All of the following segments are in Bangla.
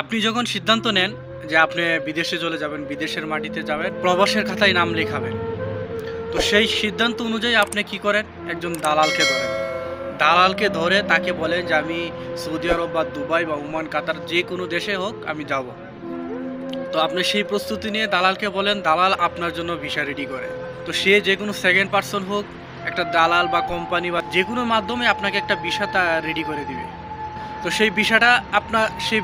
আপনি যখন সিদ্ধান্ত নেন যে আপনি বিদেশে চলে যাবেন, বিদেশের মাটিতে যাবেন, প্রবাসের খাতায় নাম লেখাবেন, তো সেই সিদ্ধান্ত অনুযায়ী আপনি কি করেন? একজন দালালকে ধরেন। দালালকে ধরে তাকে বলেন যে আমি সৌদি আরব বা দুবাই বা ওমান, কাতার, যে কোনো দেশে হোক আমি যাব। তো আপনি সেই প্রস্তুতি নিয়ে দালালকে বলেন, দালাল আপনার জন্য ভিসা রেডি করে। তো সে যে কোনো সেকেন্ড পার্সন হোক, একটা দালাল বা কোম্পানি বা যে কোনো মাধ্যমে আপনাকে একটা ভিসা রেডি করে দিবে। তো সেই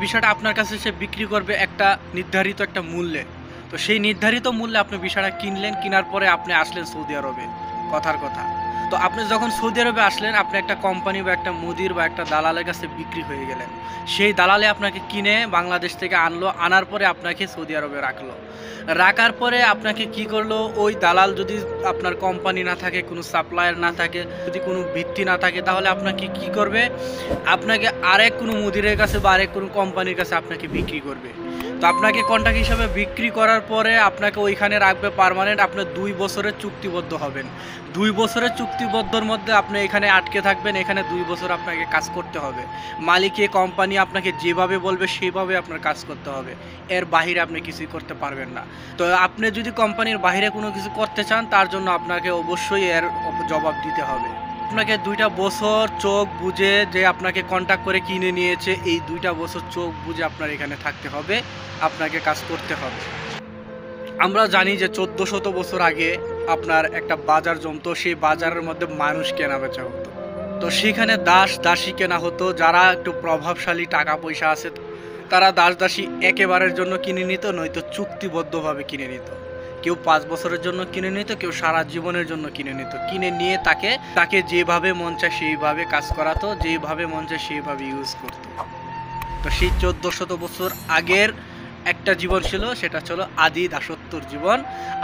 ভিসাটা আপনার কাছে সে বিক্রি করবে একটা নির্ধারিত একটা মূল্যে। তো সেই নির্ধারিত মূল্যে আপনি ভিসাটা কিনলেন, কেনার পরে আপনি আসলেন সৌদি আরবে। কথার কথা, তো আপনি যখন সৌদি আরবে আসলেন, আপনি একটা কোম্পানি বা একটা মুদির বা একটা দালালের কাছে বিক্রি হয়ে গেলেন। সেই দালালে আপনাকে কিনে বাংলাদেশ থেকে আনলো, আনার পরে আপনাকে সৌদি আরবে রাখলো। রাখার পরে আপনাকে কি করলো? ওই দালাল যদি আপনার কোম্পানি না থাকে, কোনো সাপ্লায়ার না থাকে, যদি কোনো ভিত্তি না থাকে, তাহলে আপনাকে কি করবে? আপনাকে আরেক কোনো মুদিরের কাছে বা আরেক কোনো কোম্পানির কাছে আপনাকে বিক্রি করবে। তো আপনাকে কন্ট্রাক্ট হিসাবে বিক্রি করার পরে আপনাকে ওইখানে রাখবে পার্মানেন্ট। আপনি 2 বছরের চুক্তিবদ্ধ হবেন। 2 বছরের চুক্তিবদ্ধর মধ্যে আপনি এখানে আটকে থাকবেন। এখানে 2 বছর আপনাকে কাজ করতে হবে। মালিকে কোম্পানি আপনাকে যেভাবে বলবে সেইভাবে আপনার কাজ করতে হবে। এর বাহিরে আপনি কিছুই করতে পারবেন না। তো আপনি যদি কোম্পানির বাইরে কোনো কিছু করতে চান, তার জন্য আপনাকে অবশ্যই এর জবাব দিতে হবে। আপনাকে 2টা বছর চোখ বুঝে, যে আপনাকে কন্ট্যাক্ট করে কিনে নিয়েছে, এই 2টা বছর চোখ বুঝে আপনার এখানে থাকতে হবে, আপনাকে কাজ করতে হবে। আমরা জানি যে 1400 বছর আগে আপনার একটা বাজার জমতো, সেই বাজারের মধ্যে মানুষ কেনা বেচা হতো। তো সেখানে দাস দাসী কেনা হতো। যারা একটু প্রভাবশালী, টাকা পয়সা আছে, তারা দাস দাসী একেবারের জন্য কিনে নিত, নয়তো চুক্তিবদ্ধভাবে কিনে নিত। কেউ 5 বছরের জন্য কিনে নিত, কেউ সারা জীবনের জন্য কিনে নিত। কিনে নিয়ে তাকে যেভাবে মন চায় সেইভাবে কাজ করাতো, যেভাবে মন চায় সেইভাবে ইউজ করতো। তো সেই 1400 বছর আগের একটা জীবন ছিল, সেটা ছিল আদি দাসত্বর জীবন।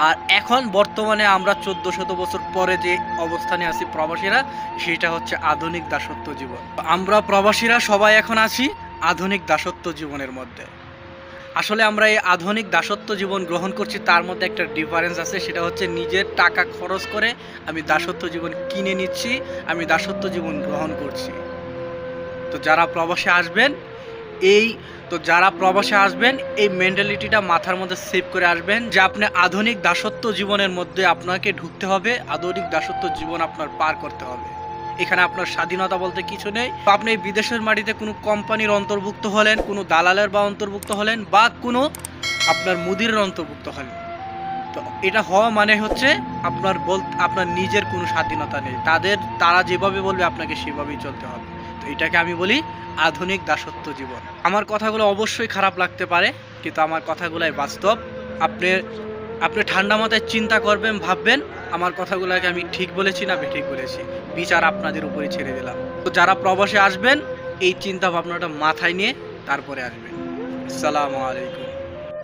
আর এখন বর্তমানে আমরা 1400 বছর পরে যে অবস্থানে আছি প্রবাসীরা, সেটা হচ্ছে আধুনিক দাসত্ব জীবন। আমরা প্রবাসীরা সবাই এখন আছি আধুনিক দাসত্ব জীবনের মধ্যে। আসলে আমরা এই আধুনিক দাসত্ব জীবন গ্রহণ করছি, তার মধ্যে একটা ডিফারেন্স আছে। সেটা হচ্ছে নিজের টাকা খরচ করে আমি দাসত্ব জীবন কিনে নিচ্ছি, আমি দাসত্ব জীবন গ্রহণ করছি। তো যারা প্রবাসে আসবেন এই মেন্টালিটিটা মাথার মধ্যে সেভ করে আসবেন, যে আপনি আধুনিক দাসত্ব জীবনের মধ্যে আপনাকে ঢুকতে হবে, আধুনিক দাসত্ব জীবন আপনার পার করতে হবে। এখানে আপনার স্বাধীনতা বলতে কিছু নেই। আপনি এই বিদেশের মাটিতে কোনো কোম্পানির অন্তর্ভুক্ত হলেন, কোনো দালালের বা অন্তর্ভুক্ত হলেন, বা কোনো আপনার মুদিরের অন্তর্ভুক্ত হলেন, তো এটা হওয়া মানে হচ্ছে আপনার নিজের কোনো স্বাধীনতা নেই। তারা যেভাবে বলবে আপনাকে সেভাবেই চলতে হবে। তো এটাকে আমি বলি আধুনিক দাসত্ব জীবন। আমার কথাগুলো অবশ্যই খারাপ লাগতে পারে, কিন্তু আমার কথাগুলাই বাস্তব। আপনি ঠান্ডা মাথায় চিন্তা করবেন, ভাববেন আমার কথাগুলোকে আমি ঠিক বলেছি না বেঠিক বলেছি। বিচার আপনাদের উপরে ছেড়ে দিলাম। তো যারা প্রবাসে আসবেন, এই চিন্তা ভাবনাটা মাথায় নিয়ে তারপরে আসবেন। আসসালামু আলাইকুম।